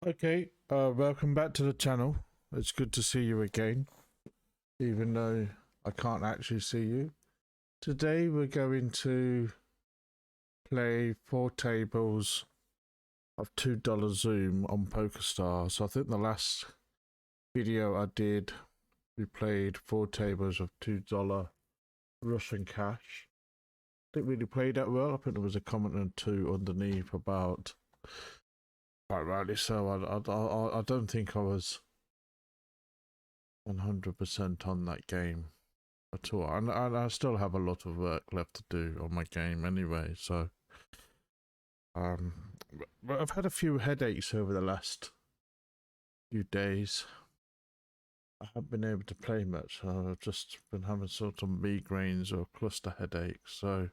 Okay, welcome back to the channel. It's good to see you again, even though I can't actually see you. Today we're going to play 4 tables of $2 Zoom on Pokerstars. I think the last video I did, we played 4 tables of $2 Russian cash. Didn't really play that well. I think there was a comment or two underneath about, quite rightly so, I don't think I was 100% on that game at all. And I still have a lot of work left to do on my game anyway, so um but I've had a few headaches over the last few days. I haven't been able to play much. I've just been having sort of migraines or cluster headaches. So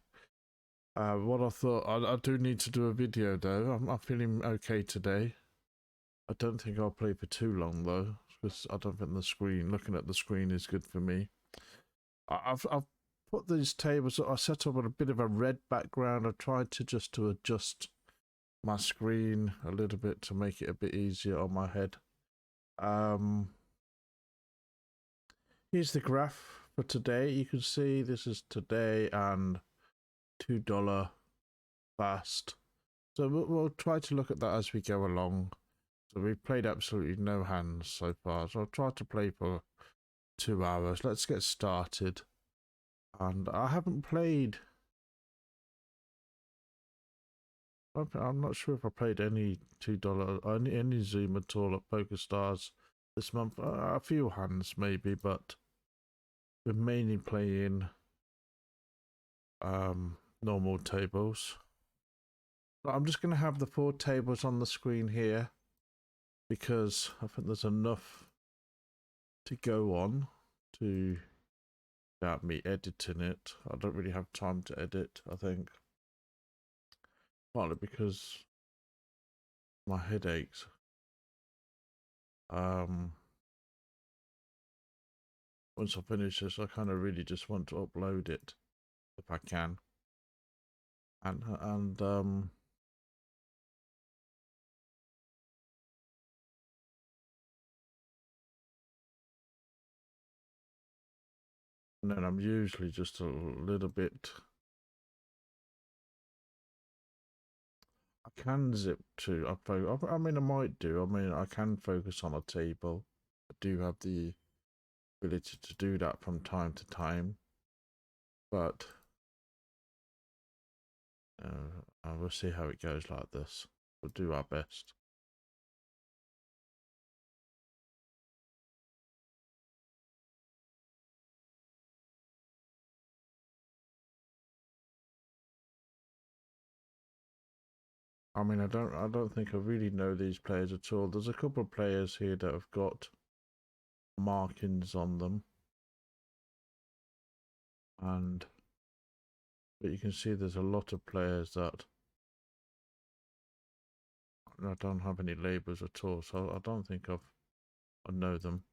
what I thought, I do need to do a video though. I'm feeling okay today. I don't think I'll play for too long though, because I don't think looking at the screen is good for me. I've put these tables, I set up on a bit of a red background. I tried to adjust my screen a little bit to make it a bit easier on my head. Here's the graph for today. You can see this is today and $2 fast. So we'll try to look at that as we go along. So we've played absolutely no hands so far. So I'll try to play for 2 hours. Let's get started. And I haven't played. I'm not sure if I played any $2 any Zoom at all at Pokerstars this month. A few hands maybe, but we're mainly playing normal tables. But I'm just going to have the 4 tables on the screen here because I think there's enough to go on to without me editing it. I don't really have time to edit, I think. Partly because my headaches. Once I finish this, I kind of really just want to upload it if I can. And then I'm usually just a little bit. I can zip to I mean, I might do. I mean, I can focus on a table. I do have the ability to do that from time to time, but we'll see how it goes like this. We'll do our best. I mean, I don't think I really know these players at all. There's a couple of players here that have got markings on them, but you can see there's a lot of players that I don't have any labels at all, so I don't think I know them.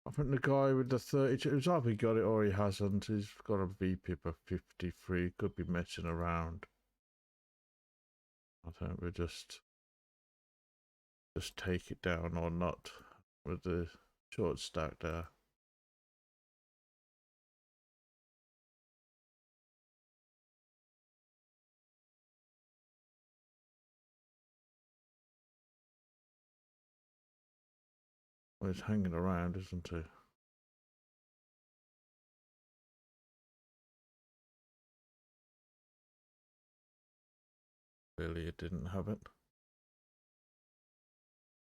I think the guy with the 32, he's either got it or he hasn't. He's got a VPIP of 53. Could be messing around. I think we just take it down or not with the short stack there. Well, he's hanging around, isn't he? Clearly, it didn't have it.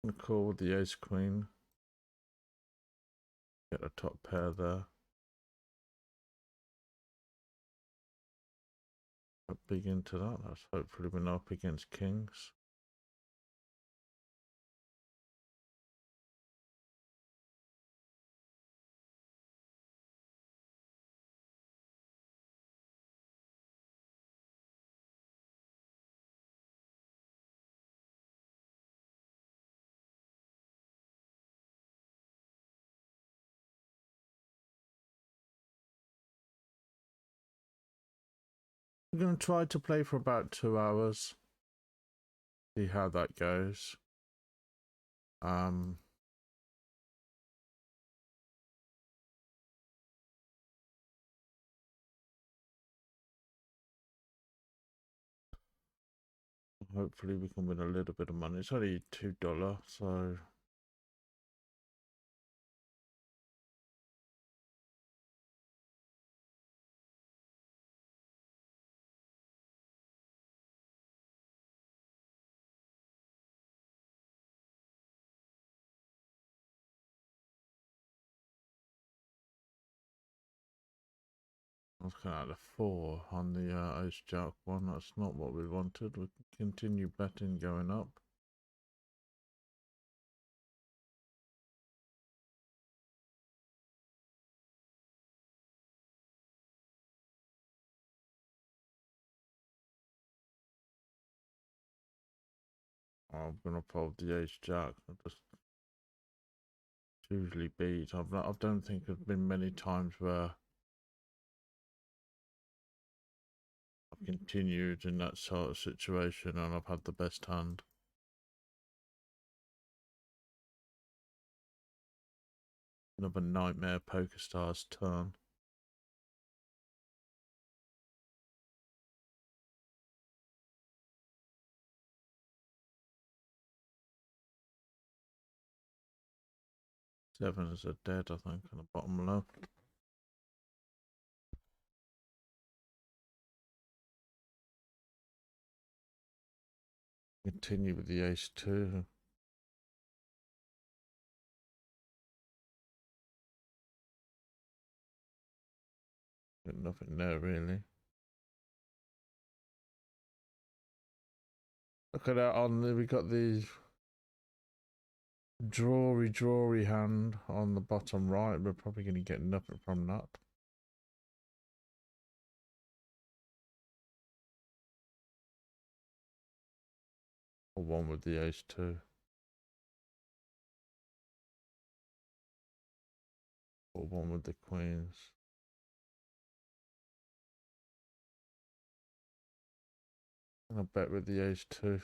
I'm gonna call with the ace queen. Get a top pair there. Up big into that. That's hopefully we're not up against kings. We're going to try to play for about 2 hours. See how that goes. Hopefully we can win a little bit of money. It's only $2, so I was kind of at a 4 on the Ace Jack one. That's not what we wanted. We can continue betting going up. I'm gonna fold the Ace Jack. I just usually beat. I don't think there's been many times where I've continued in that sort of situation and I've had the best hand. Another nightmare Pokerstars turn. Sevens are dead, I think, on the bottom left. Continue with the Ace 2. Got nothing there really. Look at that on the, we got the drawy hand on the bottom right. We're probably going to get nothing from that. Or one with the Ace 2. Or one with the Queens. I'll bet with the Ace 2.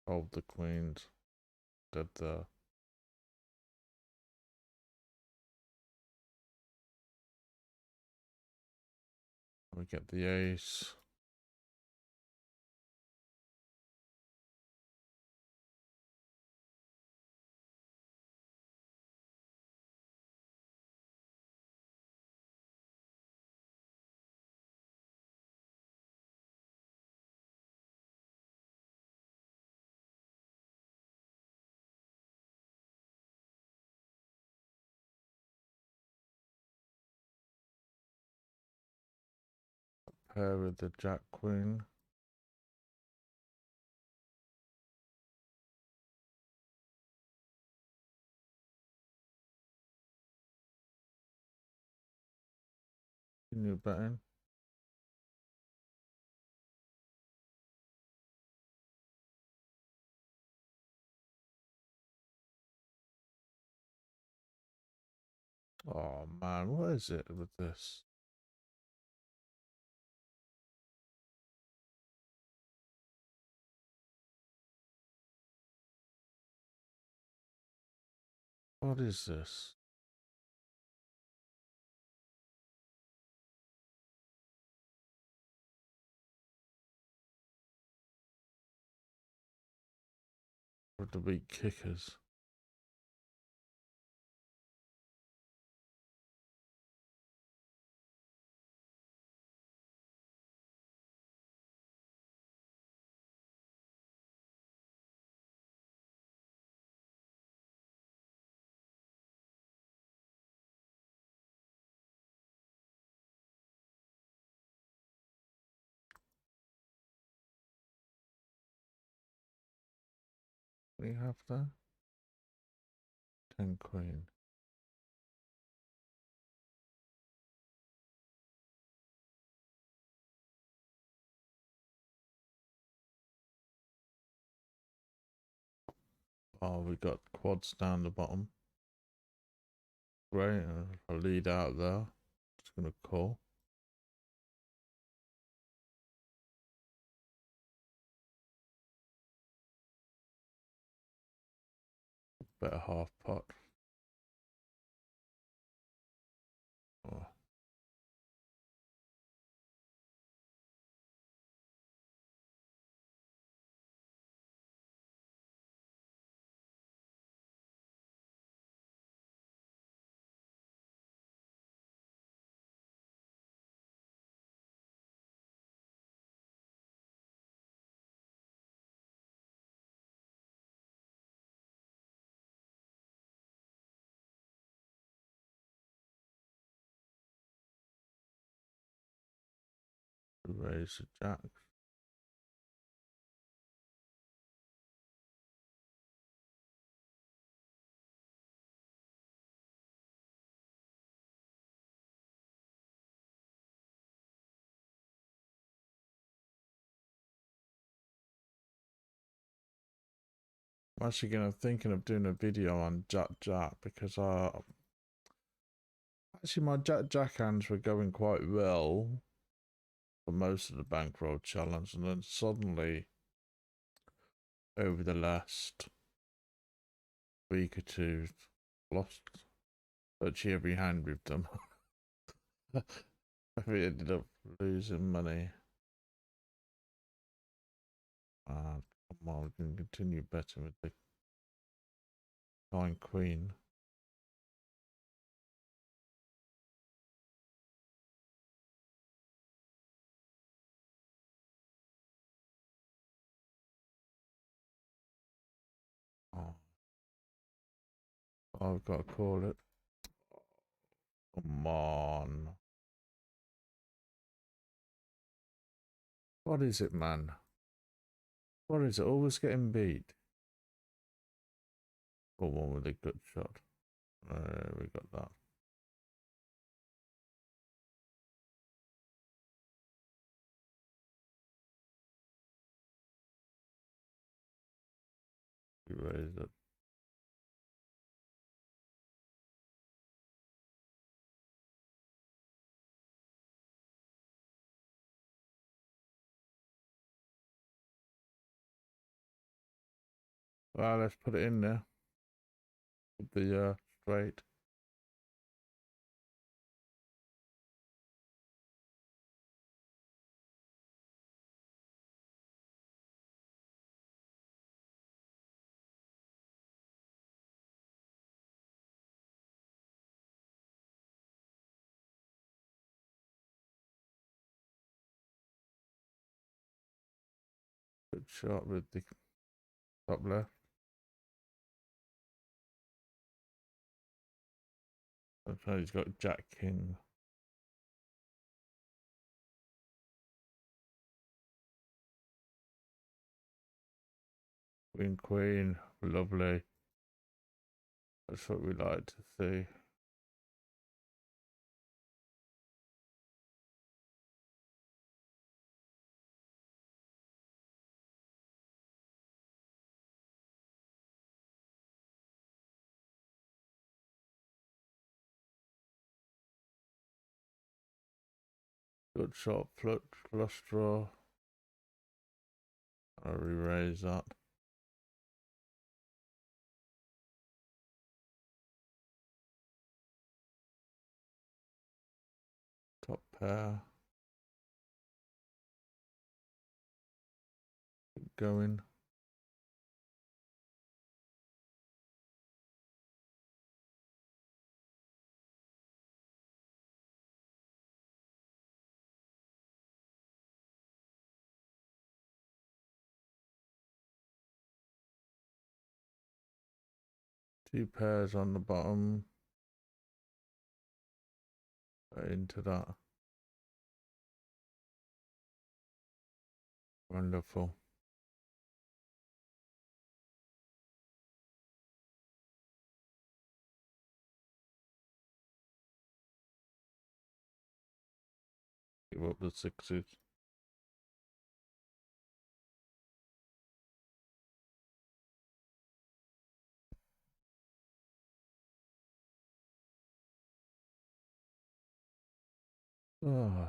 Hold the Queens. Dead there. We get the Ace. Pair with the Jack Queen. Continue betting. Oh man, what is it with this? What is this? With the weak kickers. What do you have there? 10 Queen. Oh, we got quads down the bottom. Great, a lead out there. gonna call. Better half pot. Oh. Raise the jack. I'm actually thinking of doing a video on Jack because actually my Jack hands were going quite well for most of the Bankroll challenge, and then suddenly over the last week or two lost virtually every hand with them. I ended up losing money. Come on, we can continue betting with the Nine Queen. Oh, I've got to call it. Come on. What is it, man? What is it? Always getting beat. Got one with a good shot. We got that. We raised it. Well, let's put it in there. With the straight. Good shot with the top left. Okay, he's got Jack King. Queen Queen. Lovely. That's what we like to see. Good shot, flush draw. I'll re-raise that. Top pair. Keep going. Two pairs on the bottom. Into that. Wonderful. Give up the sixes. Oh.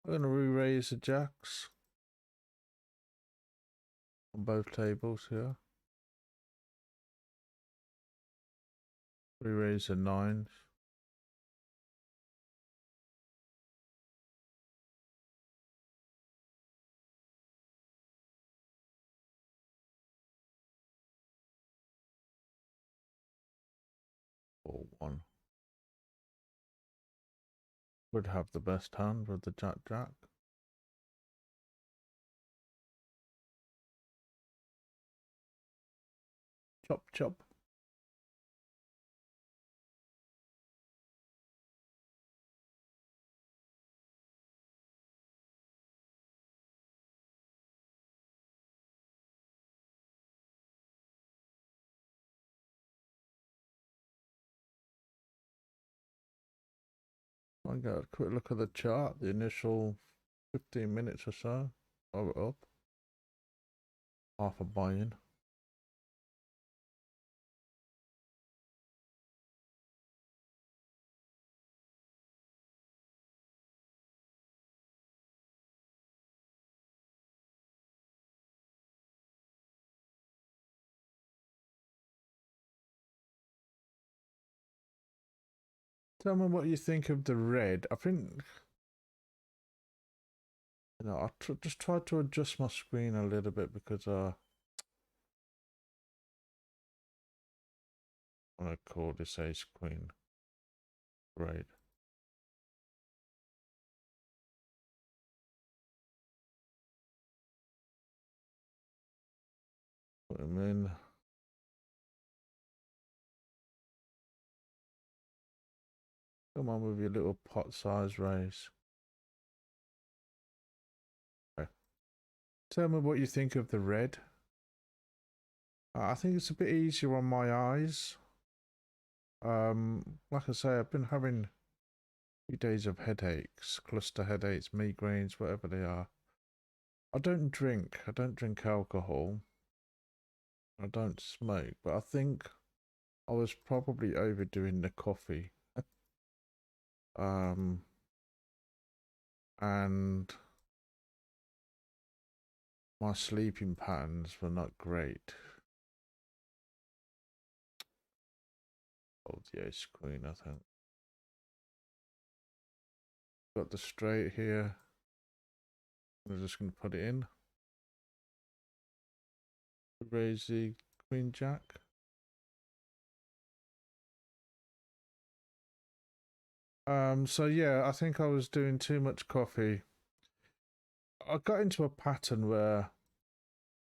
I'm going to re-raise the jacks on both tables here. Re-raise the nines. Or one. Would have the best hand with the jack-jack. Chop, chop. I got a quick look at the chart, the initial 15 minutes or so. Oh, we're up. Half a buy-in. Tell me what you think of the red. I think, you know, I just tried to adjust my screen a little bit because I'm gonna call this ace queen. Great. Put him in. Come on with your little pot size raise. Okay. Tell me what you think of the red. I think it's a bit easier on my eyes. Like I say, I've been having a few days of headaches, cluster headaches, migraines, whatever they are. I don't drink alcohol. I don't smoke, but I think I was probably overdoing the coffee. And my sleeping patterns were not great. Oh, the ace queen, I think. Got the straight here. I'm just going to put it in. Raise the queen jack. So yeah, I think I was doing too much coffee. I got into a pattern where,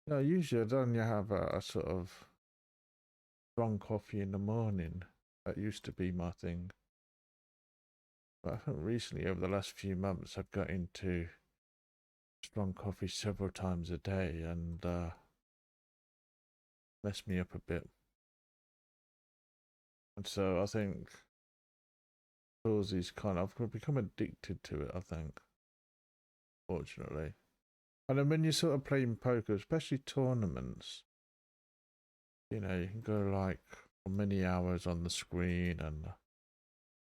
you know, usually I don't have a sort of strong coffee in the morning. That used to be my thing. But I think recently, over the last few months, I've got into strong coffee several times a day and messed me up a bit. And so I think I've become addicted to it, I think, fortunately. And then when you're sort of playing poker, especially tournaments, you know, you can go like for many hours on the screen and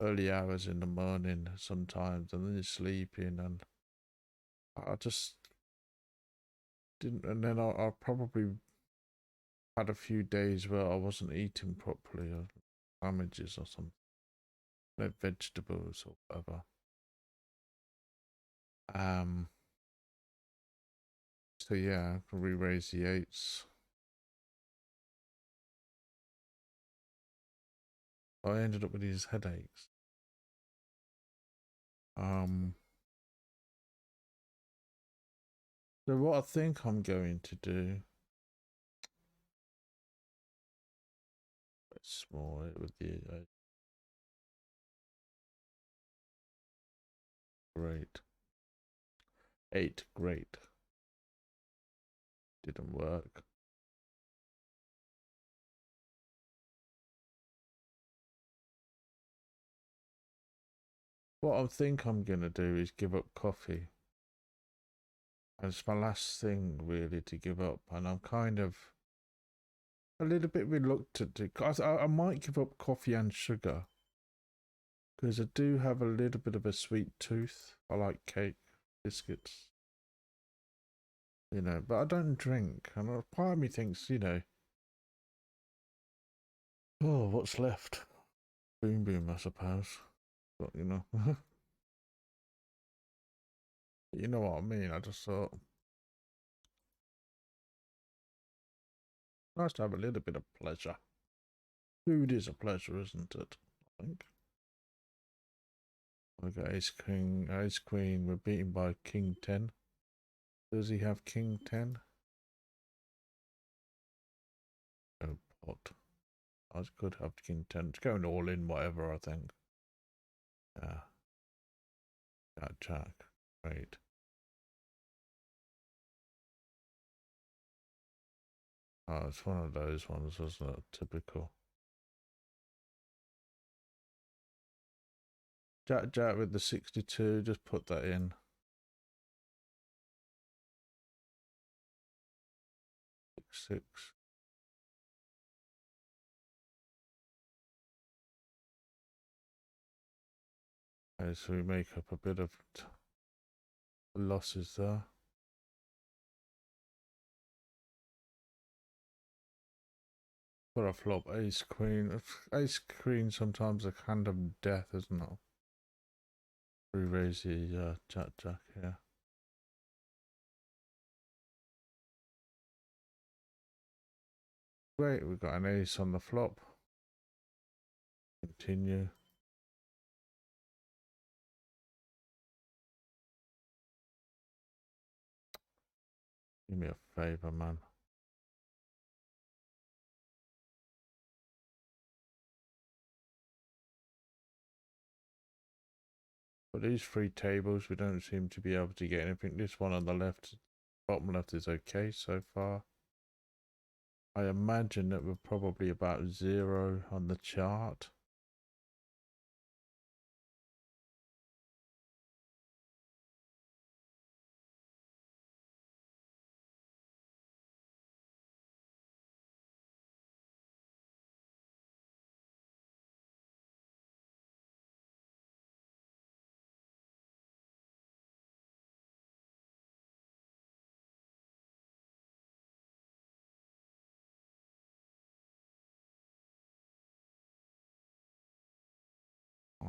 early hours in the morning sometimes, and then you're sleeping, and I just didn't. And then I probably had a few days where I wasn't eating properly, or sandwiches or something, no vegetables or whatever. So yeah, I can re-raise the eights. I ended up with these headaches. So what I think I'm going to do, let's small it with the great. 8, great. Didn't work. What I think I'm going to do is give up coffee. And it's my last thing really to give up. And I'm kind of a little bit reluctant to. I might give up coffee and sugar. Because I do have a little bit of a sweet tooth. I like cake, biscuits. You know, but I don't drink. And part of me thinks, you know, oh, what's left? Boom boom, I suppose. But, you know. You know what I mean? I just thought, nice to have a little bit of pleasure. Food is a pleasure, isn't it? I think. I got ace king, ace queen. We're beaten by king 10. Does he have king 10? Oh, pot. I could have king 10. It's going all in, whatever, I think. Yeah. Jack. Great. Oh, it's one of those ones, isn't it? Typical. Jack with the 62. Just put that in. 6. Okay, so we make up a bit of losses there. Got a flop ace queen. Ace queen sometimes a hand of death, isn't it? Re-raise the jack here. Great, we've got an ace on the flop. Continue. Do me a favour, man. But these 3 tables, we don't seem to be able to get anything. This one on the left, bottom left is okay so far. I imagine that we're probably about 0 on the chart.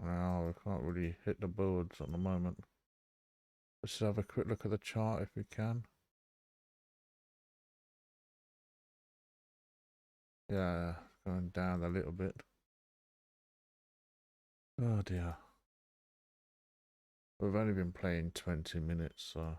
Now we can't really hit the boards at the moment. Let's have a quick look at the chart if we can. Yeah, going down a little bit. Oh dear. We've only been playing 20 minutes, so.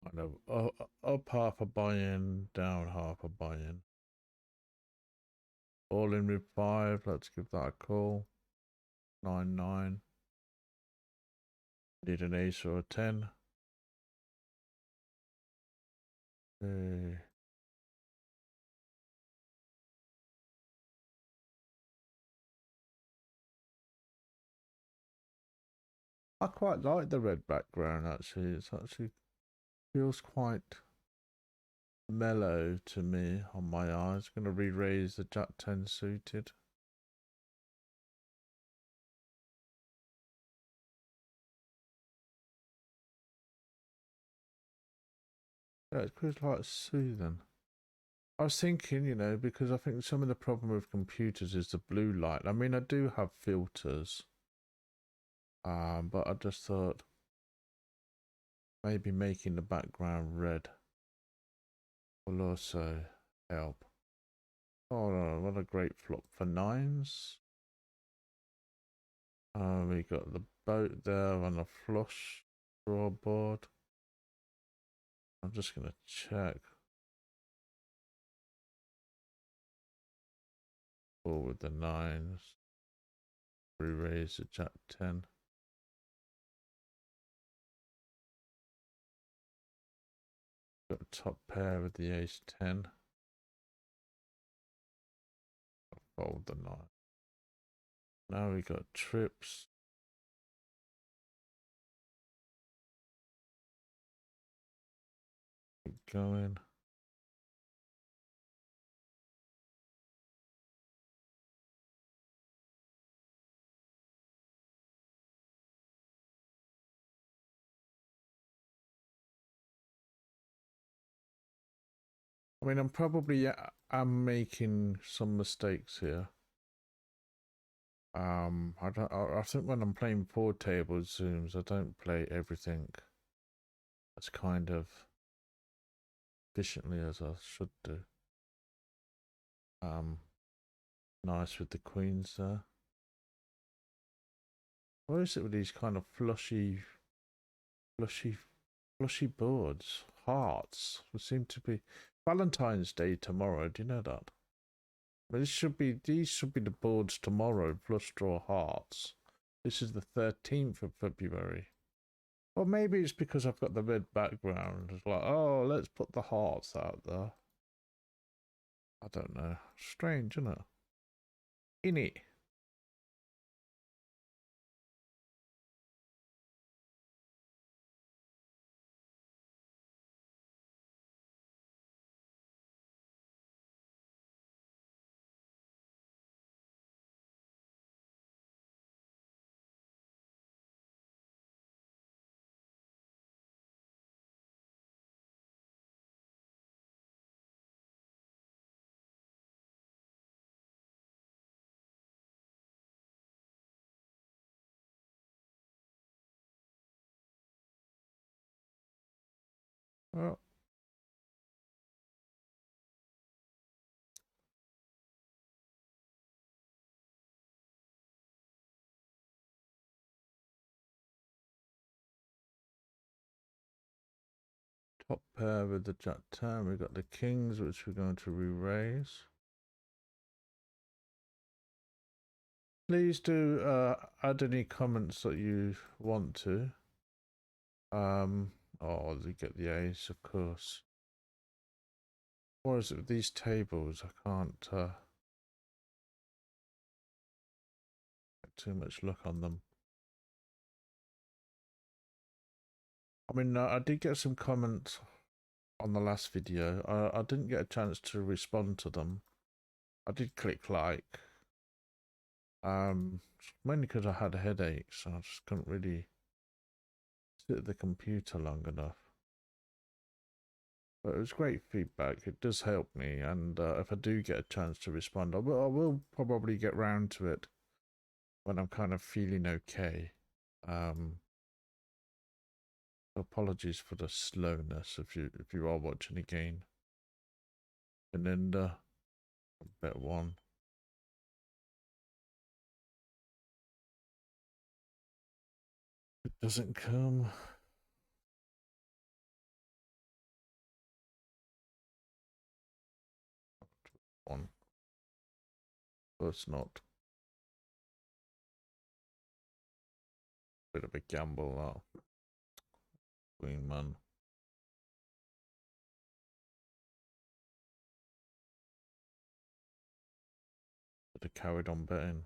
I know. Up half a buy-in, down half a buy-in. All in with 5. Let's give that a call. 9-9. Need an ace or a 10. Okay. I quite like the red background actually. It's actually feels quite mellow to me on my eyes. Going to re-raise the Jack 10 suited. Yeah, it feels like soothing. I was thinking, you know, because I think some of the problem with computers is the blue light. I mean, I do have filters, but I just thought maybe making the background red will also help. Oh, no, what a great flop for 9s. We got the boat there on a flush draw board. I'm just going to check. All with the 9s. Re-raise the jack 10. Got a top pair with the ace 10. Fold the 9. Now we got trips. Keep going. I mean, I'm making some mistakes here. I think when I'm playing pool table zooms, I don't play everything as kind of efficiently as I should do. Nice with the queens there. What is it with these kind of flushy boards? Hearts. There seem to be Valentine's Day tomorrow. Do you know that? But these should be the boards tomorrow. Flush draw hearts. This is the 13th of February. Or maybe it's because I've got the red background. It's like, oh, let's put the hearts out there. I don't know. Strange, isn't it? Innit? Well, top pair with the jack 10. We've got the kings, which we're going to re-raise. Please do add any comments that you want to. Oh, you get the ace, of course. Or is it with these tables? I can't get too much luck on them. I mean, I did get some comments on the last video. I didn't get a chance to respond to them. I did click like. Mainly because I had a headache, so I just couldn't really sit at the computer long enough. But it was great feedback. It does help me, and if I do get a chance to respond, I will probably get round to it when I'm kind of feeling okay. Apologies for the slowness if you are watching again. Beninda, bet one. It doesn't come. One. Course not. Bit of a gamble, that. Queen man. Should have carried on betting.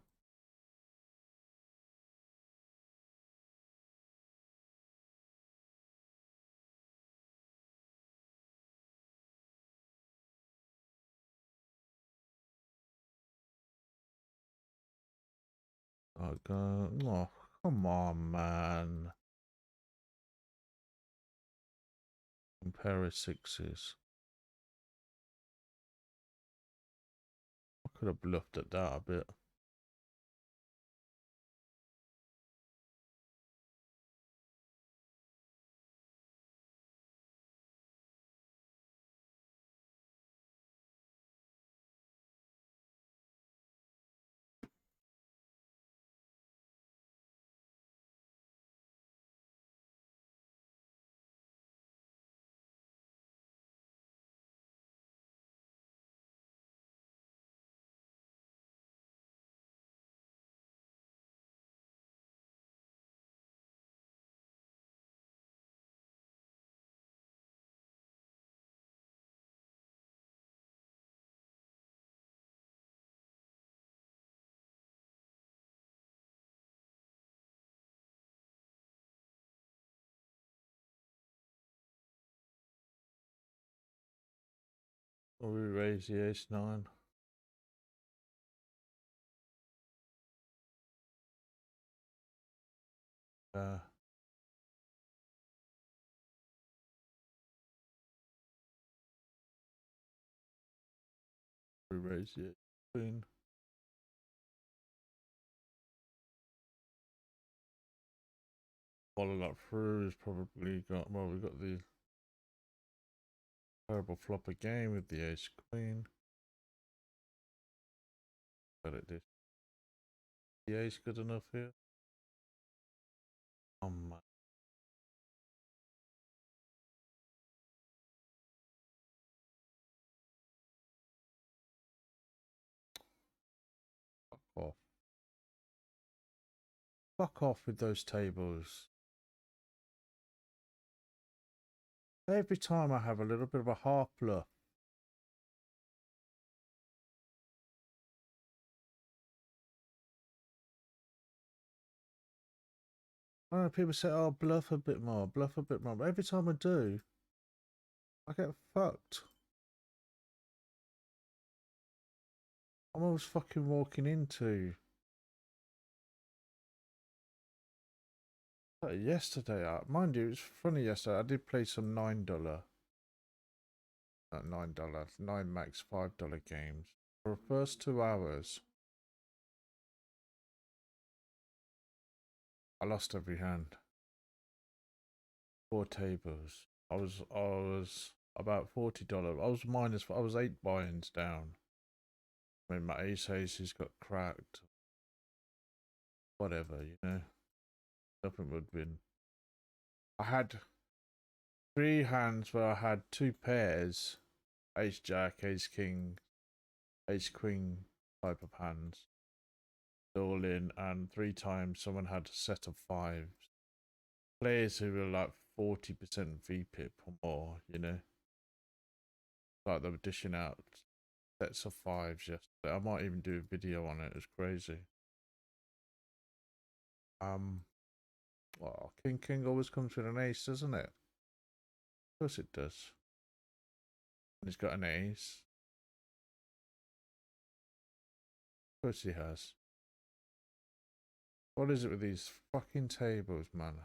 Oh, come on, man. Compare his sixes. I could have bluffed at that a bit. Or we raise the ace nine. We raise the ace queen. Follow that through is probably got, well, we got the terrible flop again with the ace queen. But it did. The ace good enough here? Oh man. Fuck off. Fuck off with those tables. Every time I have a little bit of a half bluff. I don't know, people say, oh, bluff a bit more, bluff a bit more. But every time I do, I get fucked. I'm always fucking walking into. Like yesterday, mind you, it's funny yesterday, I did play some $9, not $9, 9 max $5 games. For the first 2 hours, I lost every hand. 4 tables. I was about $40. I was 8 buy-ins down. I mean, my aces got cracked. Whatever, you know. Nothing would win. I had 3 hands where I had 2 pairs. Ace jack, ace king, ace queen type of hands. All in, and 3 times someone had a set of 5s. Players who were like 40% VPIP or more, you know. Like they were dishing out sets of 5s yesterday. I might even do a video on it. It's crazy. Well, king always comes with an ace, doesn't it? Of course it does. And he's got an ace. Of course he has. What is it with these fucking tables, man?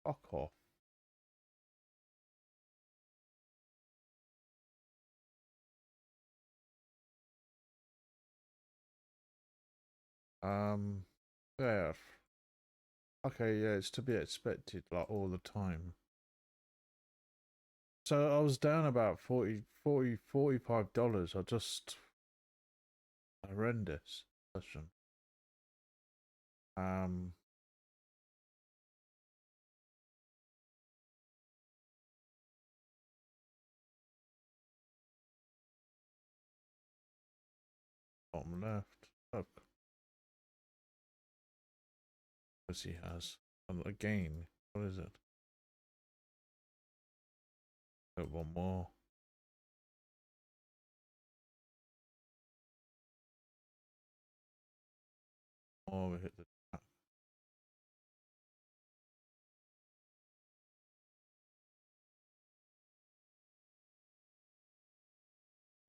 Fuck off. Yeah. Okay, yeah, it's to be expected, like, all the time. So I was down about $45. I just horrendous session. Bottom left. Look. As he has. And again, what is it? Got one more. Oh, we hit the jack.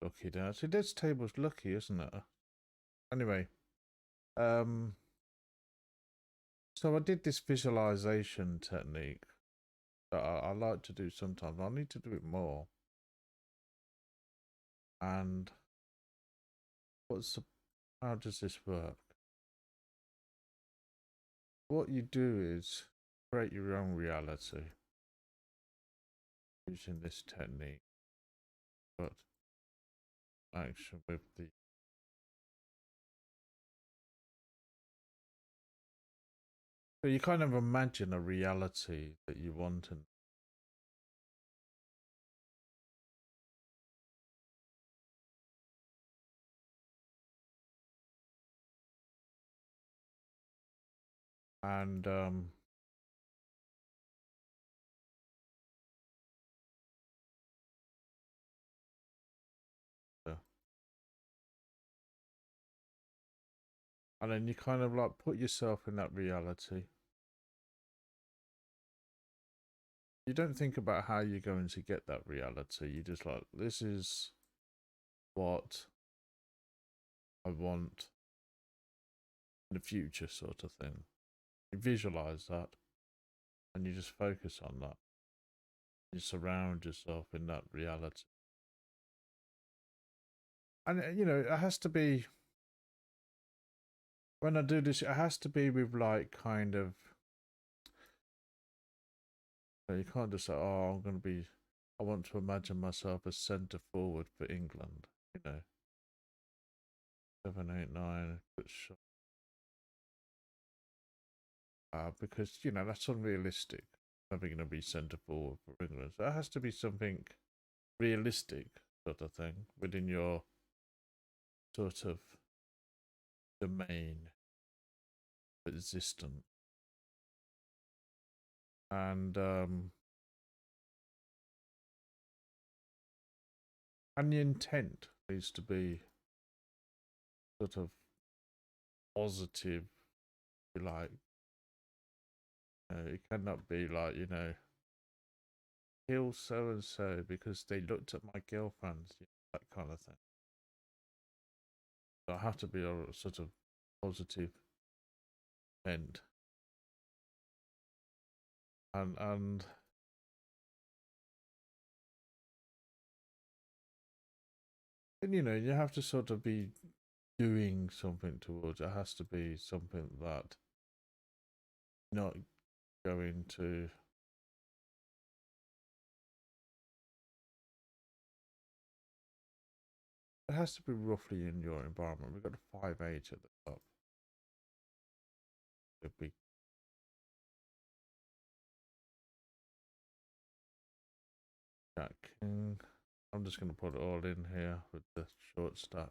Lucky down. See, this table's lucky, isn't it? Anyway, so I did this visualization technique that I like to do sometimes. I need to do it more. And how does this work? What you do is create your own reality using this technique, but action with the so you kind of imagine a reality that you want, and and then you kind of like put yourself in that reality, you don't think about how you're going to get that reality. You just like, this is what I want in the future, sort of thing. You visualize that and you just focus on that. You surround yourself in that reality. And, you know, it has to be, when I do this, it has to be with like kind of, you can't just say, oh, I'm going to be, I want to imagine myself as centre forward for England, you know. 7, 8, 9, good shot. Because, you know, that's unrealistic. Never going to be centre forward for England. So it has to be something realistic, sort of thing, within your sort of domain of existence. And the intent needs to be sort of positive, like, it cannot be like, you know, kill so and so because they looked at my girlfriend's, you know, that kind of thing. So I have to be a sort of positive end. And you know, you have to sort of be doing something towards it. It has to be something that not going to, it has to be roughly in your environment. We've got a 5-8 at the top. A big Jack King. I'm just going to put it all in here with the short stack.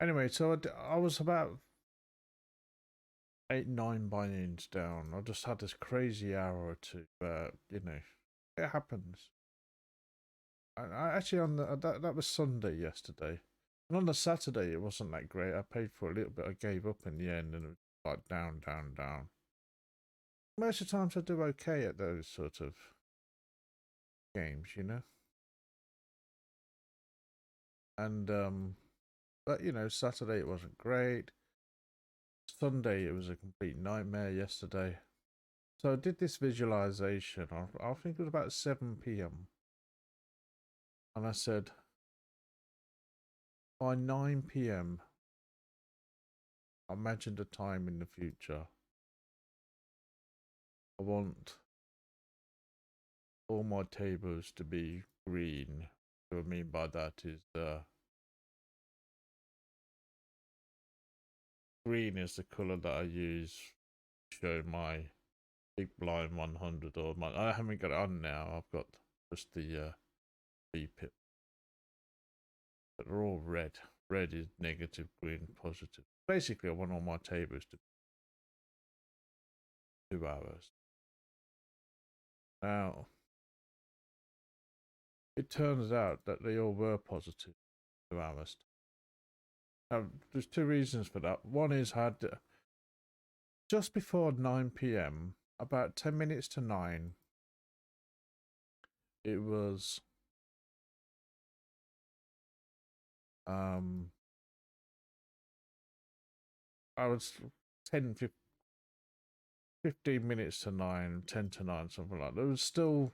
Anyway, so I was about 8, 9 buy-ins down. I just had this crazy hour or two, but you know, it happens. I actually on the that was Sunday yesterday, and on the Saturday it wasn't that great. I paid for a little bit. I gave up in the end, and it was like down, down, down. Most of the times I do okay at those sort of games, you know. And but you know, Saturday it wasn't great. Sunday it was a complete nightmare yesterday. So I did this visualization. I think it was about 7 p.m. And I said, by 9 p.m., I imagined a time in the future. I want all my tables to be green. What I mean by that is green is the color that I use to show my big blind 100 or my. I haven't got it on now. I've got just the B pip. But they're all red. Red is negative, green positive. Basically, I want all my tables to be 2 hours. Now, it turns out that they all were positive 2 hours. Now, there's 2 reasons for that. One is I had just before 9 p.m., about 10 minutes to 9, it was I was 10, 15 minutes to 9, 10 to 9, something like that. It was still,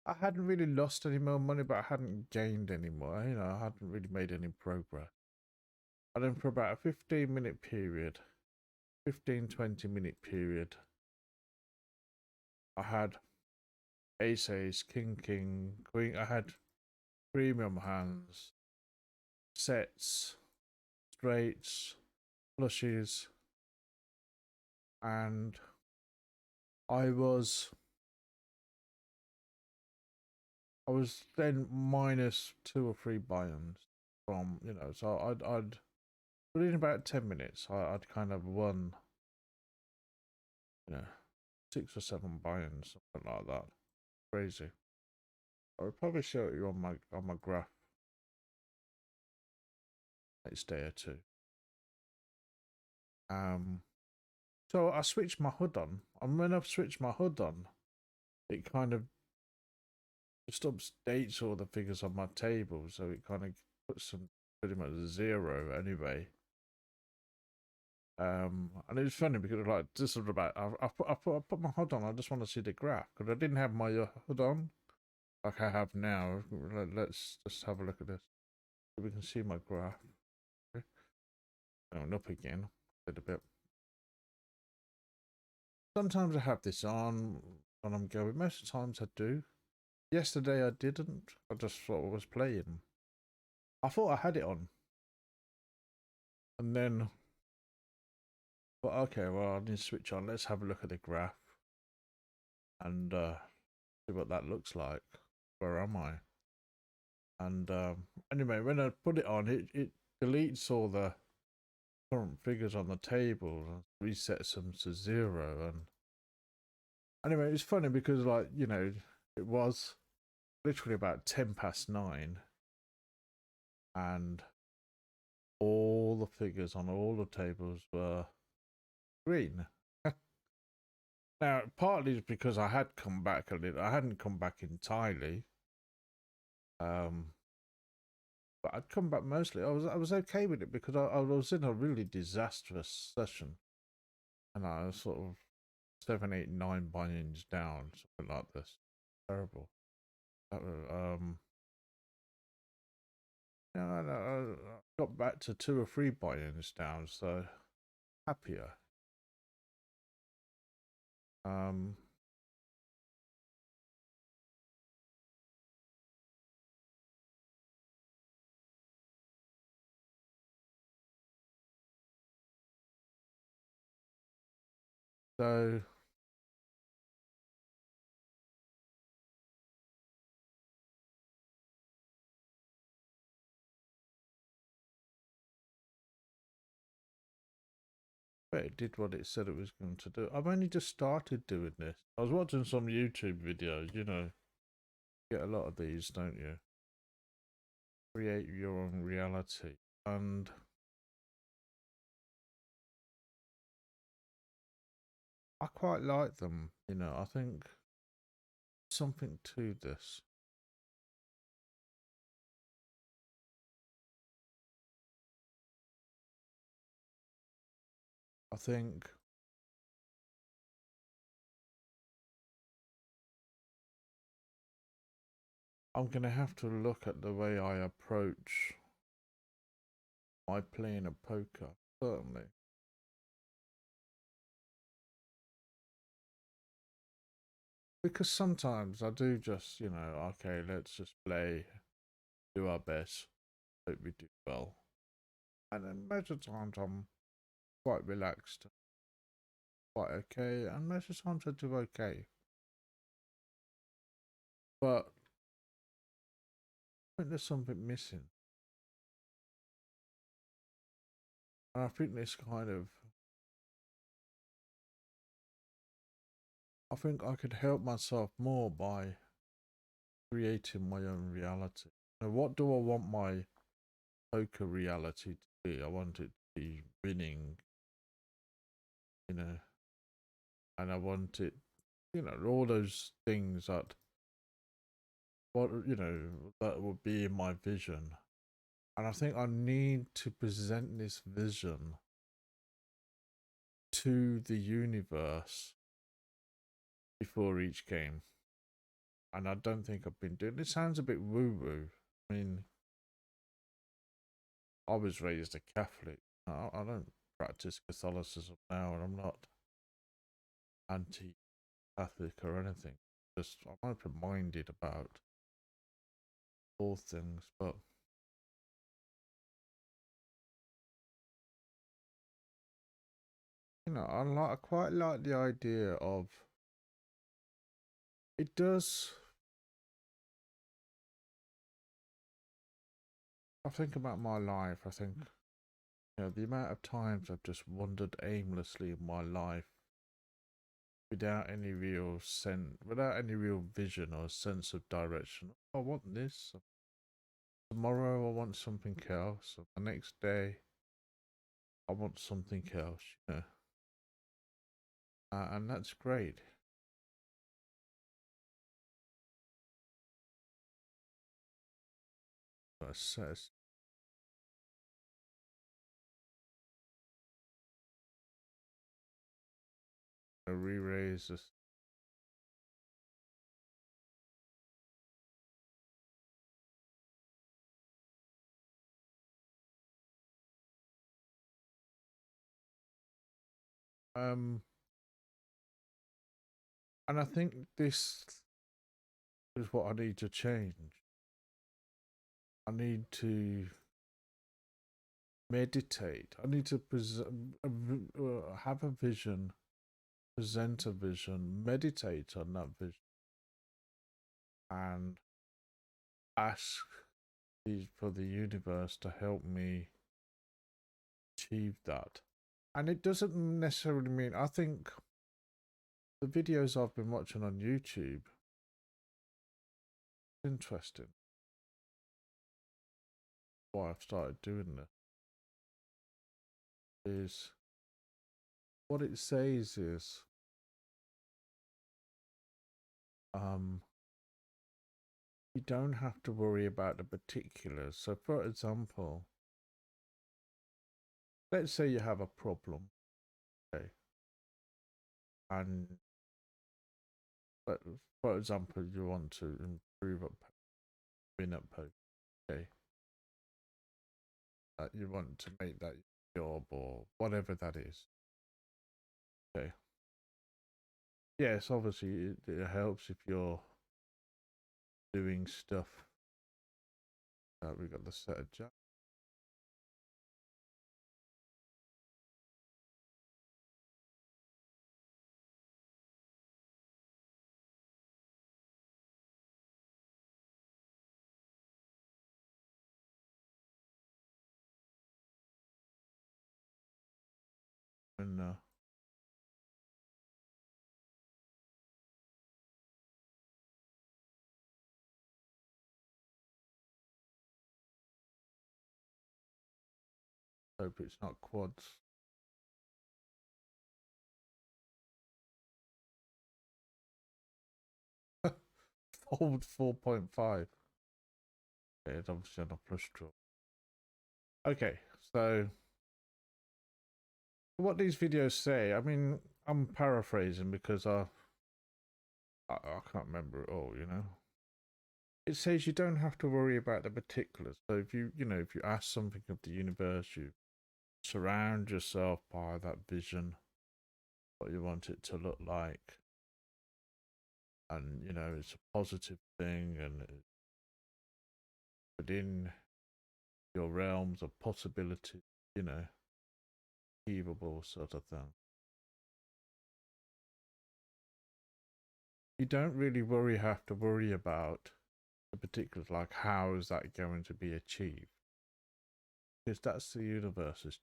I hadn't really lost any more money, but I hadn't gained any more. You know, I hadn't really made any progress. And then for about a 15-minute period, 15, 20-minute period, I had ace, ace, king, king, queen. I had premium hands, sets, straights, flushes, and I was then minus 2 or 3 buy-ins from, you know, so I'd within about 10 minutes I'd kind of won, you know, 6 or 7 buy-ins, something like that. Crazy. I would probably show you on my graph next day or two. So I switched my HUD on, and when I've switched my HUD on, it kind of just updates all the figures on my table, so it kind of puts them pretty much 0 anyway. And it was funny because like this is about I put my HUD on. I just want to see the graph because I didn't have my HUD on like I have now. Let's just have a look at this. So we can see my graph. Going up again a little bit. Sometimes I have this on when I'm going. Most of the times I do. Yesterday I didn't. I just thought I was playing. I thought I had it on. And then, but okay, well, I need to switch on. Let's have a look at the graph and see what that looks like. Where am I? And anyway, when I put it on, it deletes all the current figures on the table and resets them to 0. And anyway, it's funny because, like, you know, it was literally about 9:10, and all the figures on all the tables were green. Now, partly it's because I had come back a little. I hadn't come back entirely, but I'd come back mostly. I was okay with it because I was in a really disastrous session, and I was sort of 7, 8, 9 buy-ins down, something like this. Terrible. Yeah, I got back to 2 or 3 buy-ins down, so happier. So but it did what it said it was going to do. I've only just started doing this. I was watching some YouTube videos, you know. You get a lot of these, don't you? Create your own reality. And I quite like them, you know. I think something to this. I think I'm going to have to look at the way I approach my playing of poker, certainly. Because sometimes I do just, you know, okay, let's just play, do our best, hope we do well. And then most of the times I'm quite relaxed, quite okay, and most of the times I do okay. But I think there's something missing. And I think this kind of, I think I could help myself more by creating my own reality. Now, what do I want my poker reality to be? I want it to be winning, you know, and I want it, you know, all those things that, what, you know, that would be in my vision. And I think I need to present this vision to the universe before each game. And I don't think I've been doing it. Sounds a bit woo-woo. I mean, I was raised a Catholic. I don't practice Catholicism now, and I'm not anti-Catholic or anything. Just I'm open-minded about all things, but you know, I quite like the idea of it does. I think about my life. I think, you know, the amount of times I've just wandered aimlessly in my life without any real without any real vision or sense of direction. I want this. Tomorrow I want something else. The next day I want something else, you know. And that's great. What it says. Re-raise this. And I think this is what I need to change. I need to meditate. I need to have a vision, present a vision, meditate on that vision, and ask for the universe to help me achieve that. And it doesn't necessarily mean, I think the videos I've been watching on YouTube, interesting. Why I've started doing this is what it says is you don't have to worry about the particulars. So for example, let's say you have a problem, okay, and but for example you want to improve at win at poker, okay, you want to make that your job or whatever that is, okay. Yes, obviously it helps if you're doing stuff. We got the set of jack. And hope it's not quads. Fold 4.5. Okay, it's obviously on a flush draw. Okay, so what these videos say, I mean, I'm paraphrasing because I can't remember it all, you know. It says you don't have to worry about the particulars. So if you know, if you ask something of the universe, you surround yourself by that vision, what you want it to look like, and you know it's a positive thing, and it's within your realms of possibility, you know, achievable sort of thing. You don't really have to worry about the particulars, like how is that going to be achieved, because that's the universe's.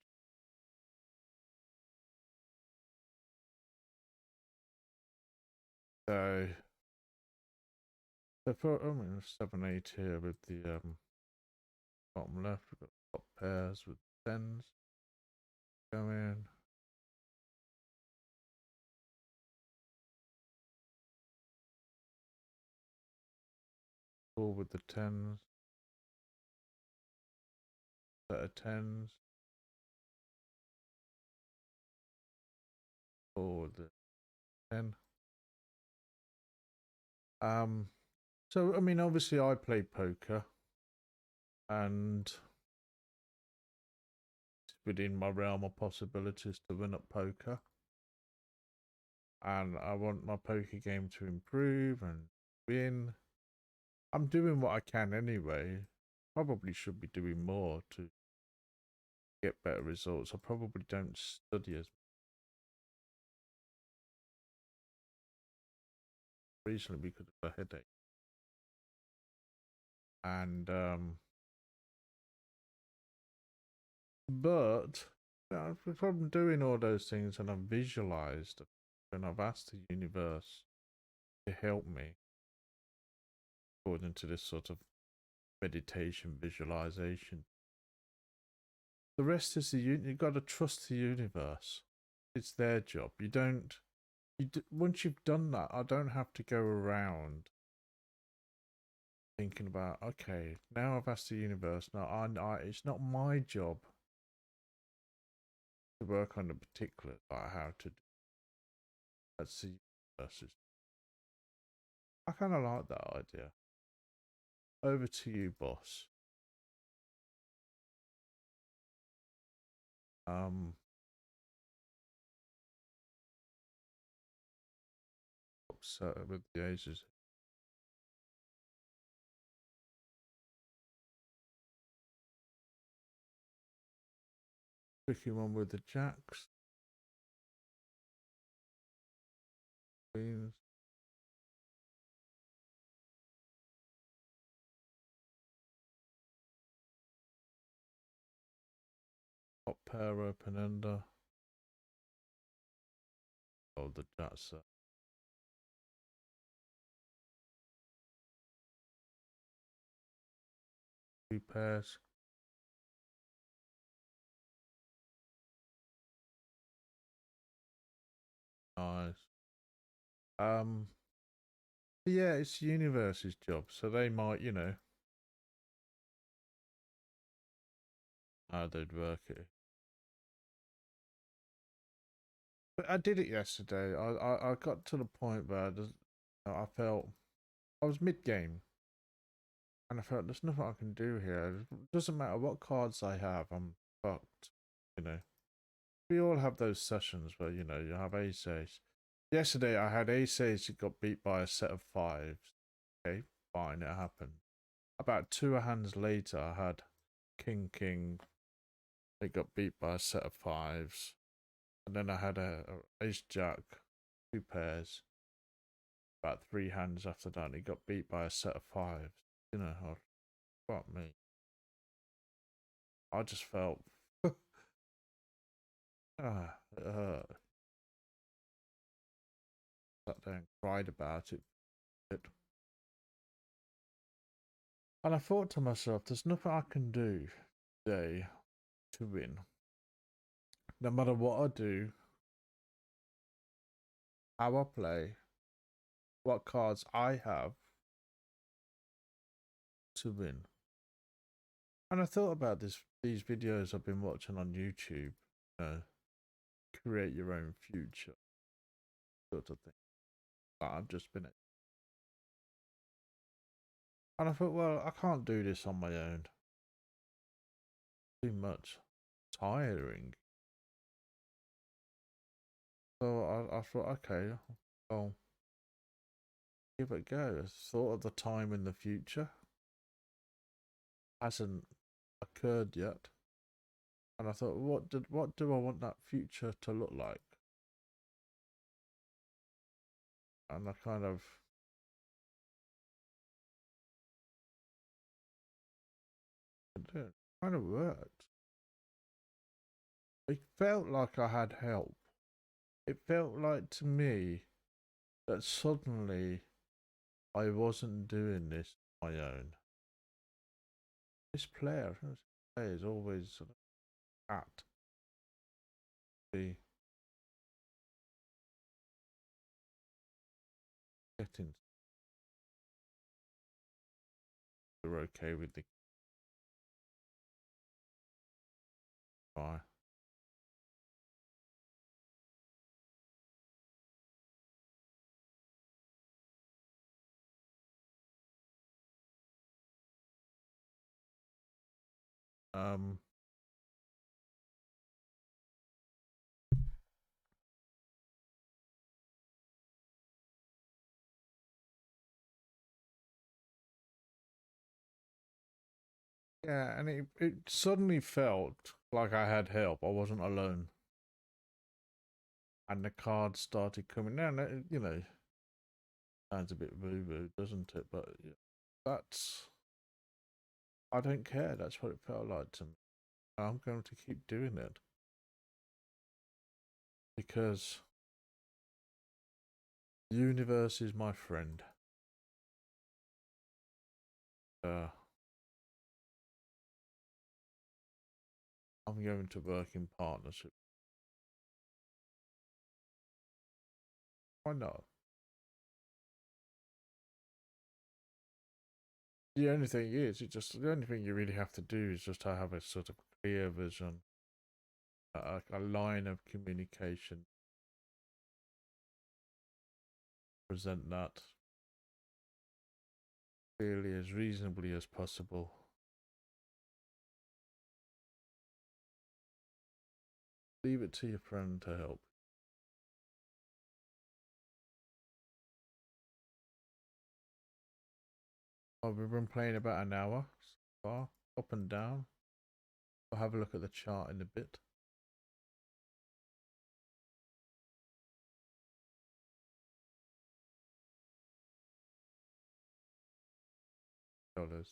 So for, I mean, 7-8 here with the bottom left, we've got top pairs with tens going. Four with the tens, set of tens, four with the 10. So I mean, obviously, I play poker, and it's within my realm of possibilities to win at poker, and I want my poker game to improve and win. I'm doing what I can anyway. Probably should be doing more to get better results. I probably don't study as recently because of a headache. And but if I'm doing all those things and I've visualized and I've asked the universe to help me according to this sort of meditation visualization, The rest is you've got to trust the universe. It's their job. You don't. Once you've done that, I don't have to go around thinking about, okay, now I've asked the universe. Now it's not my job to work on the particulars about how to do. That's the universe's. I kind of like that idea. Over to you, boss. Upset with the aces. Tricky one with the jacks. Queens. Top pair open ender. Oh, the jacks. 2 pairs. Nice. Yeah, it's the universe's job, so they might, you know, how they'd work it. But I did it yesterday. I got to the point where I felt I was mid game, and I felt there's nothing I can do here. It doesn't matter what cards I have, I'm fucked. You know, we all have those sessions where you know you have ace ace. Yesterday I had ace ace. It got beat by a set of fives. Okay, fine, it happened. About 2 hands later, I had king king. It got beat by a set of fives. And then I had a ace jack, 2 pairs. About 3 hands after that, he got beat by a set of fives. You know, fuck me. I just felt it hurt. Sat there and cried about it. And I thought to myself, there's nothing I can do today to win. No matter what I do, how I play, what cards I have to win. And I thought about these videos I've been watching on YouTube, create your own future sort of thing. I've just been and I thought, well, I can't do this on my own. Too much. Tiring. So I thought, okay, I'll give it a go. I thought of the time in the future. Hasn't occurred yet. And I thought, what do I want that future to look like? And I kind of it kind of worked. It felt like I had help. It felt like to me that suddenly I wasn't doing this on my own. This player is always sort of at the getting. We're okay with the guy. Um, yeah, and it suddenly felt like I had help. I wasn't alone. And the cards started coming down. You know, sounds a bit boo-boo, doesn't it? But yeah, that's I don't care. That's what it felt like to me. I'm going to keep doing it because the universe is my friend. I'm going to work in partnership. Why not? The only thing is, the only thing you really have to do is just to have a sort of clear vision, a line of communication. Present that clearly as reasonably as possible. Leave it to your friend to help. Oh, we've been playing about an hour so far, up and down. We'll have a look at the chart in a bit. $.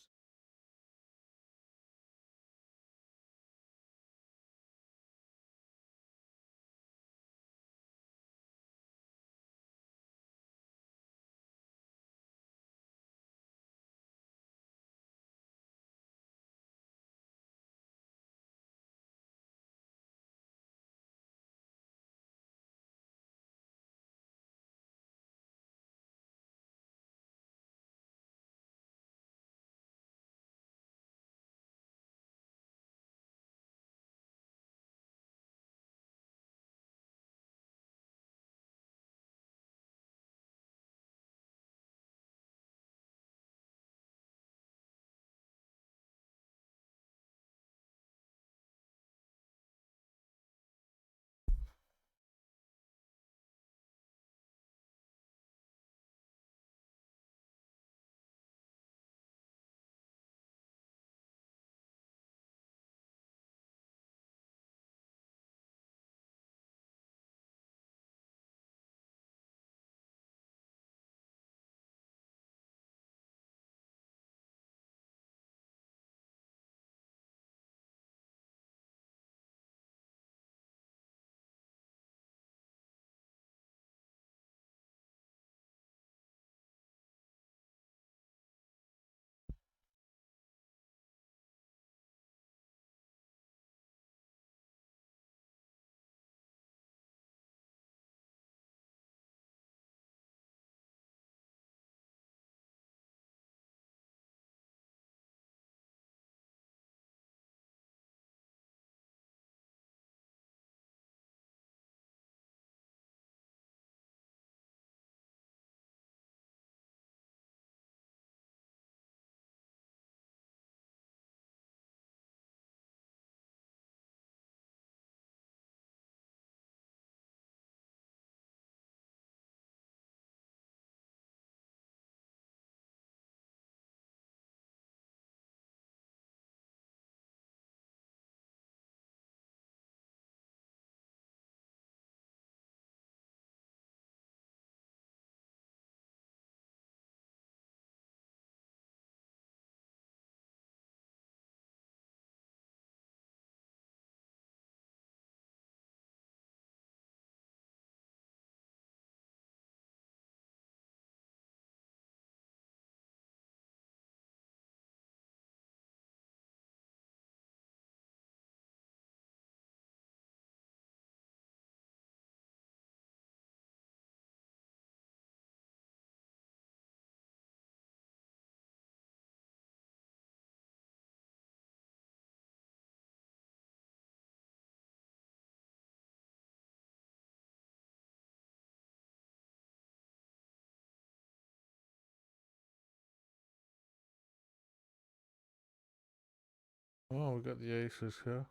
Oh, we got the aces here.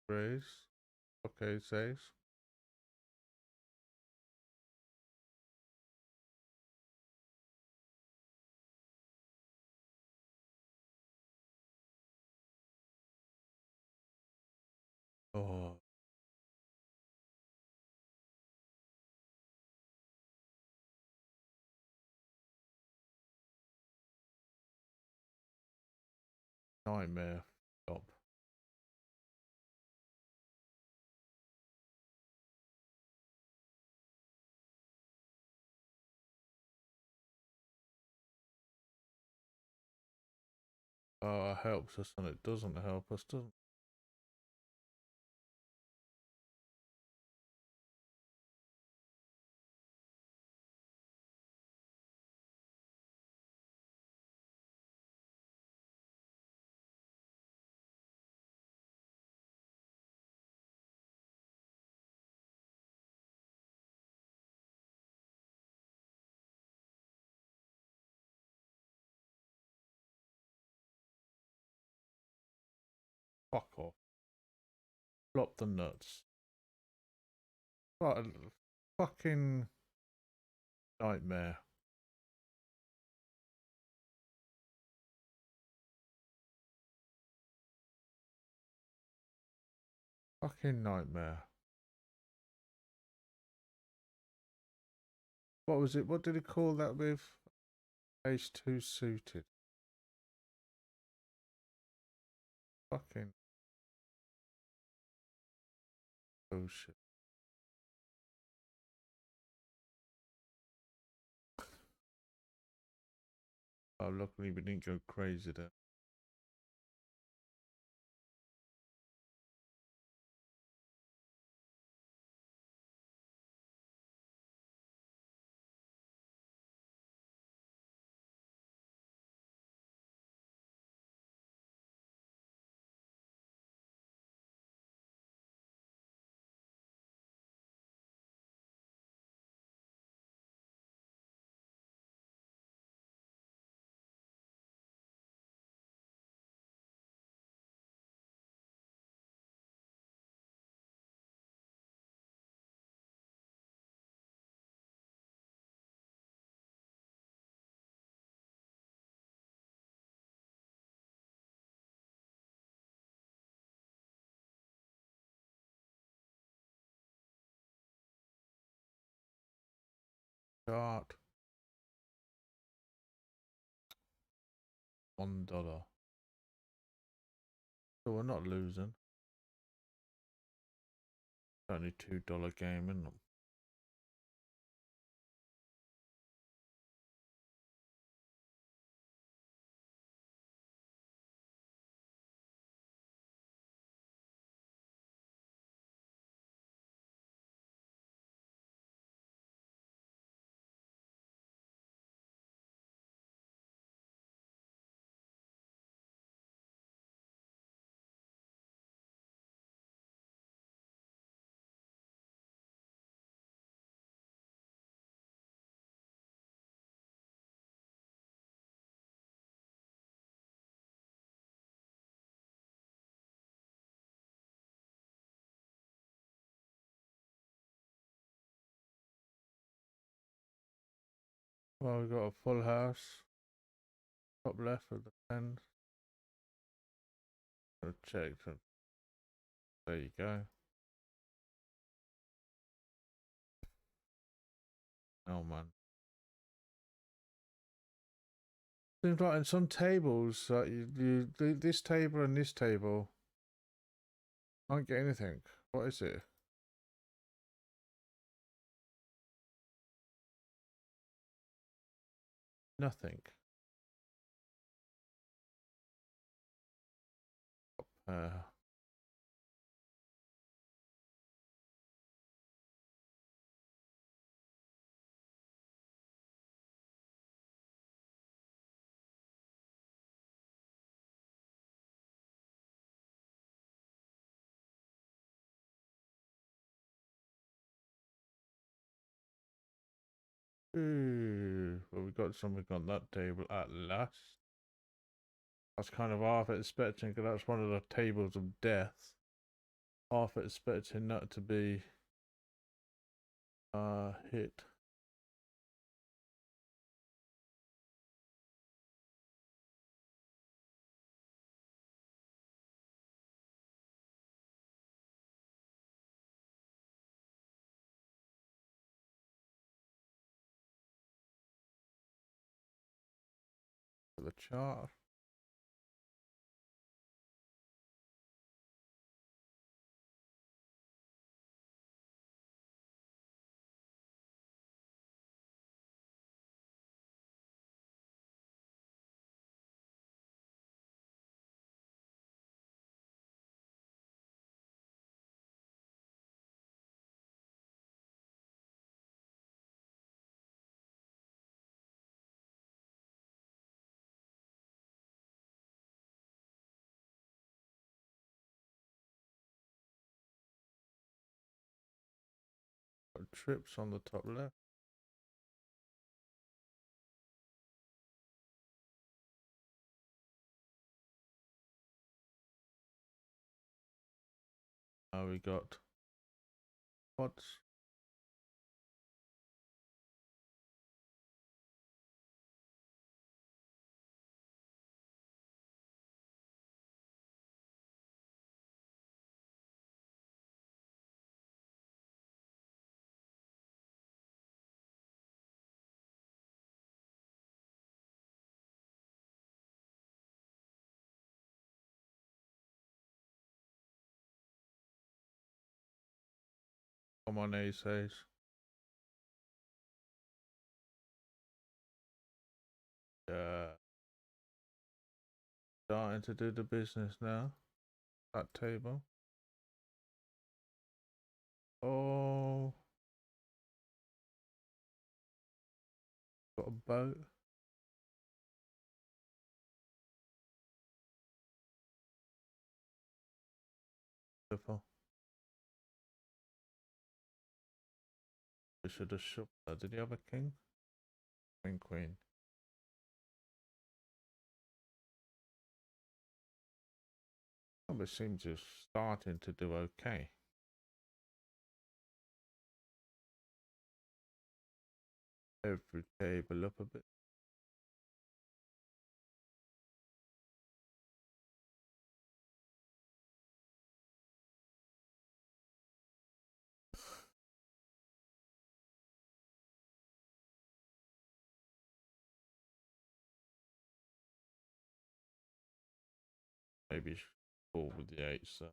Raise. Okay, saves. Oh, nightmare. Stop. Oh, it helps us and it doesn't help us, doesn't it? Fuck off. Flop the nuts. What a fucking nightmare. Fucking nightmare. What was it? What did he call that with? Ace 2 suited. Fucking bullshit. Oh, luckily we didn't go crazy there. Start. $1. So we're not losing. Only $2 game, isn't it? Well, we've got a full house. Top left of the pen. Check. There you go. Oh man. Seems like in some tables, this table and this table can't get anything. What is it? Nothing. Uh, Ooh, well, we got something on that table at last. That's kind of half expecting, because that's one of the tables of death. Half expecting that to be hit. The chart. Got trips on the top left. We got pots. Come on, aces. Starting to do the business now. That table. Oh, got a boat. Beautiful. We should have shot that. Did he have a king? Queen, queen. Oh, it seems to starting to do okay. Every table up a bit. Maybe four with the eights. So.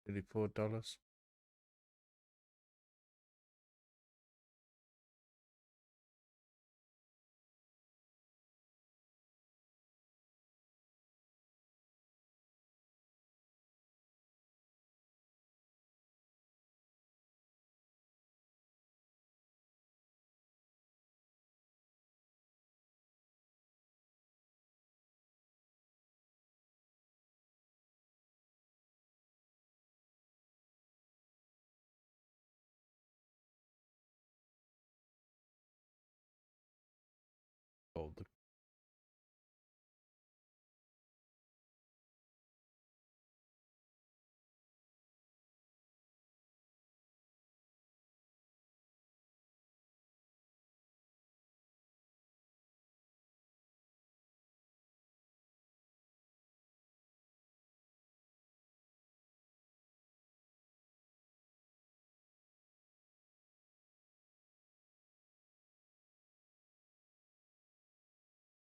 $34. Hold the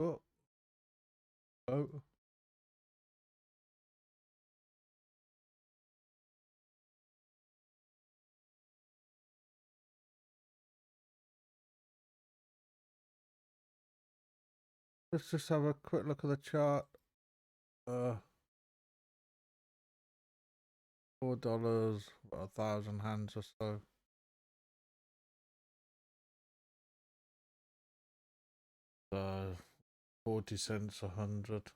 oh, oh. Let's just have a quick look at the chart. $4, about 1,000 hands or so. So 40 cents 100.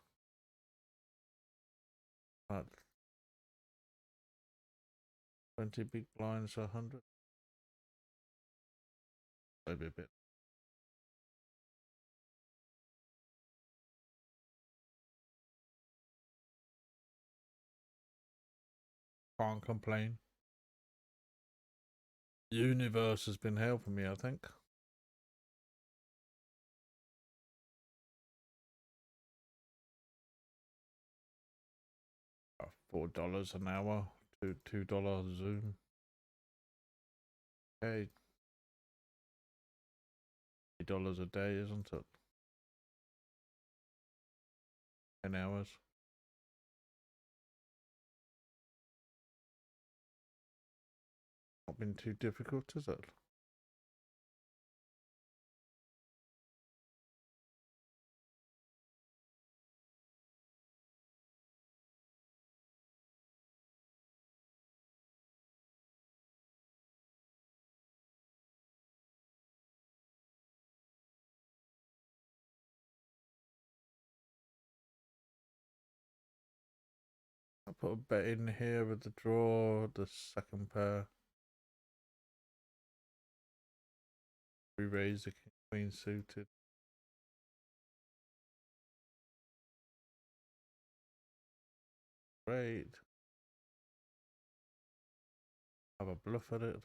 About 20 big blinds 100. Maybe a bit. Can't complain. Universe has been helping me, I think. $4 an hour, $2 Zoom. Okay, $8 a day, isn't it? 10 hours. Not been too difficult, is it? put a bet in here with the draw, the second pair. We raise the king queen suited. Great. Have a bluff at it.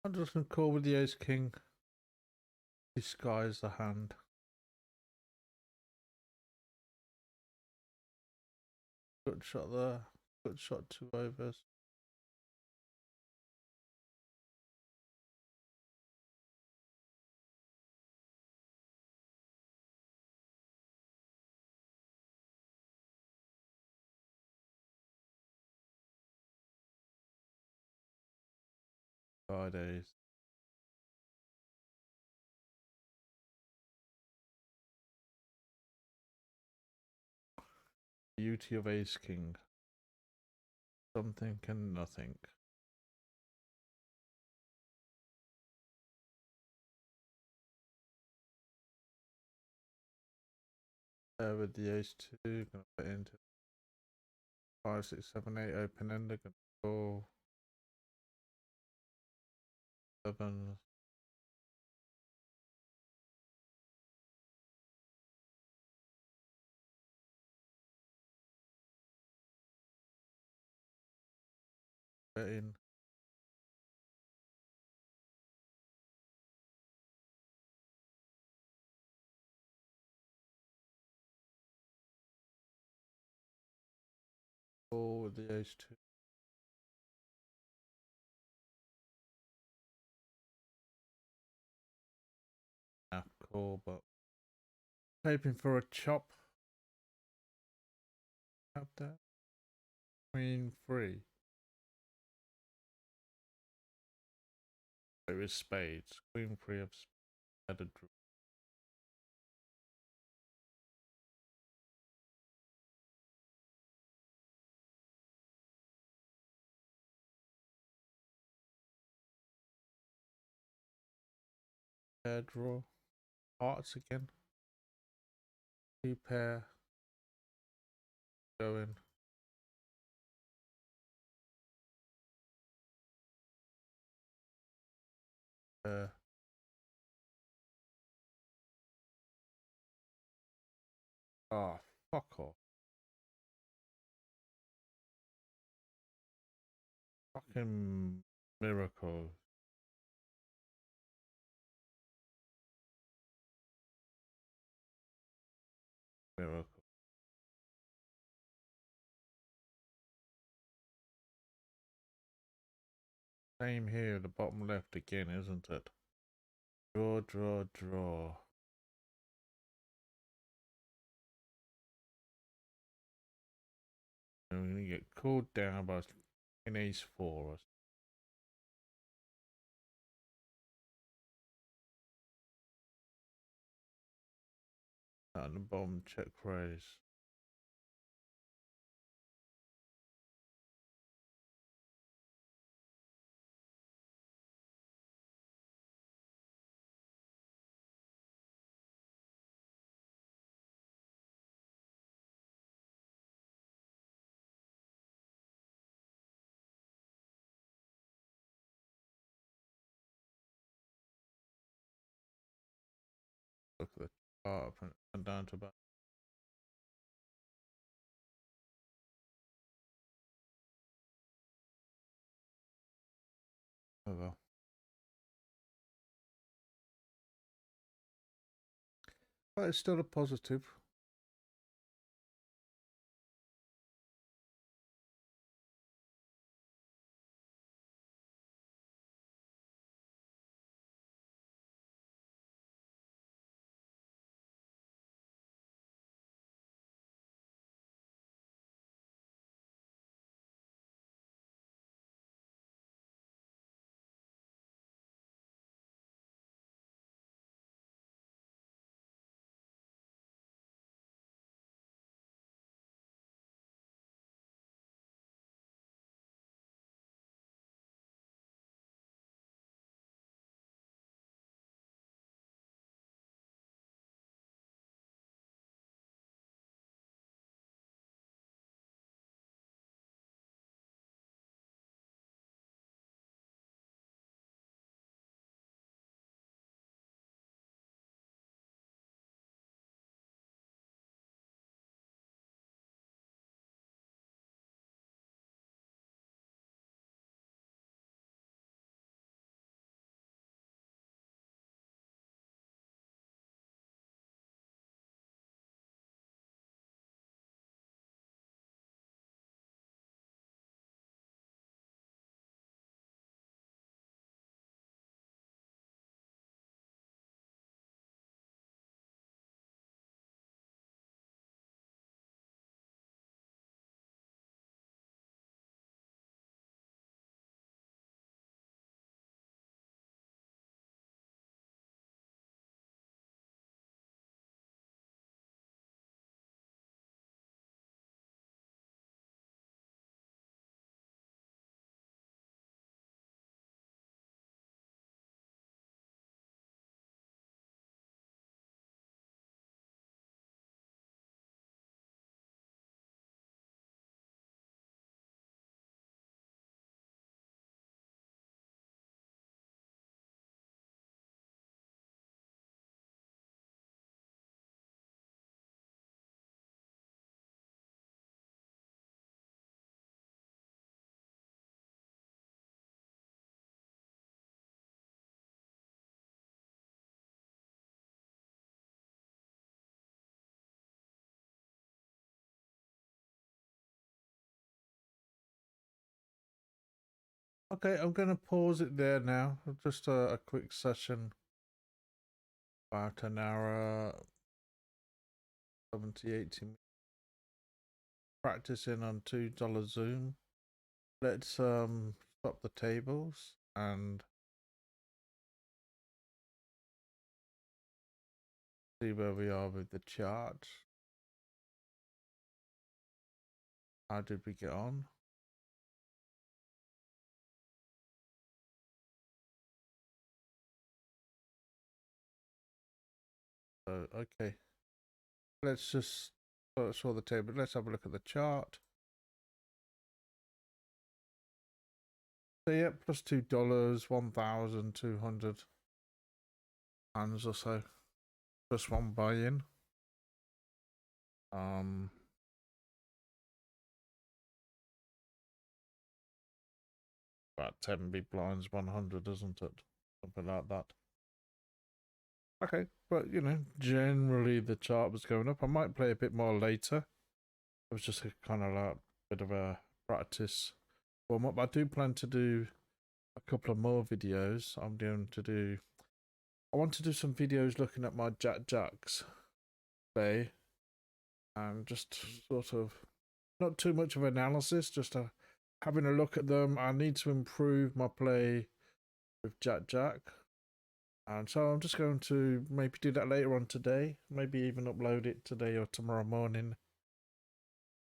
I'm just gonna call with the ace king. Disguise the hand. Good shot there. Good shot, 2 overs. Fridays. Beauty of ace king. Something and nothing. With the ace 2, gonna put into 5, 6, 7, 8 open ender. Gonna go 7. Bet in. Call with the ace 2. Call, but hoping for a chop. Up there. Queen 3. There is spades. Queen 3 of spades. Had a draw. Pair draw. Hearts again. 2 pair. Going. Oh, fuck off. Fucking miracle. Miracle. Same here, the bottom left again, isn't it? Draw, draw, draw. And we're gonna get called down by an ace 4. And the bottom check raise. Look at the chart and down to about well. But it's still a positive. Okay, I'm going to pause it there now. Just a quick session. About an hour, 70, 80 minutes. Practicing on $2 Zoom. Let's stop the tables and see where we are with the chart. How did we get on? So, okay. Let's just saw the table. Let's have a look at the chart. So yeah, plus $2, 1,200 hands or so. Plus one buy-in. About 10 big blinds, 100, isn't it? Something like that. Okay, but you know, generally the chart was going up. I might play a bit more later. It was just a kind of like bit of a practice warm up. I do plan to do a couple of more videos. I want to do some videos looking at my jacks play and just sort of not too much of analysis, just having a look at them. I need to improve my play with jack. And so I'm just going to maybe do that later on today. Maybe even upload it today or tomorrow morning.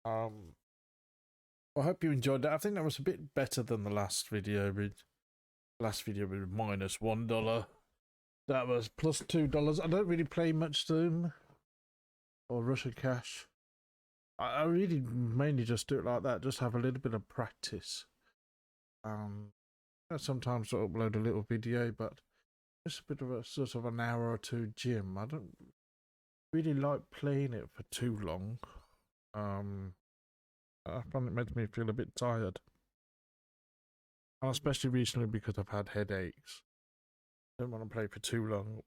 I hope you enjoyed that. I think that was a bit better than the last video. Last video with -$1. That was plus $2. I don't really play much Zoom or Russian Cash. I really mainly just do it like that. Just have a little bit of practice. Sometimes I'll upload a little video, but just a bit of a sort of an hour or two gym. I don't really like playing it for too long. I find it makes me feel a bit tired. And especially recently because I've had headaches. Don't want to play for too long.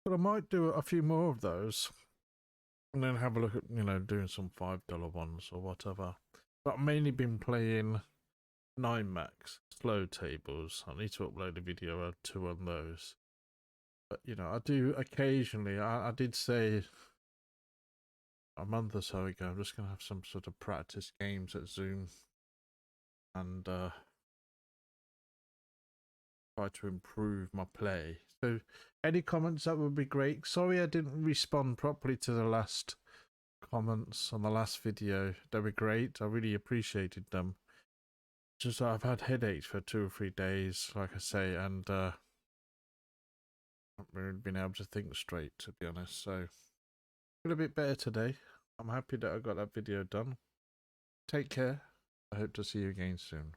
But I might do a few more of those. And then have a look at, doing some $5 ones or whatever. But I've mainly been playing 9 max slow tables. I need to upload a video or 2 on those. But, I do occasionally, I did say a month or so ago, I'm just going to have some sort of practice games at Zoom. And try to improve my play. So any comments, that would be great. Sorry I didn't respond properly to the last comments on the last video. They were great. I really appreciated them. Just I've had headaches for 2 or 3 days, like I say, and I've really been able to think straight, to be honest. So feel a bit better today. I'm happy that I got that video done. Take care. I hope to see you again soon.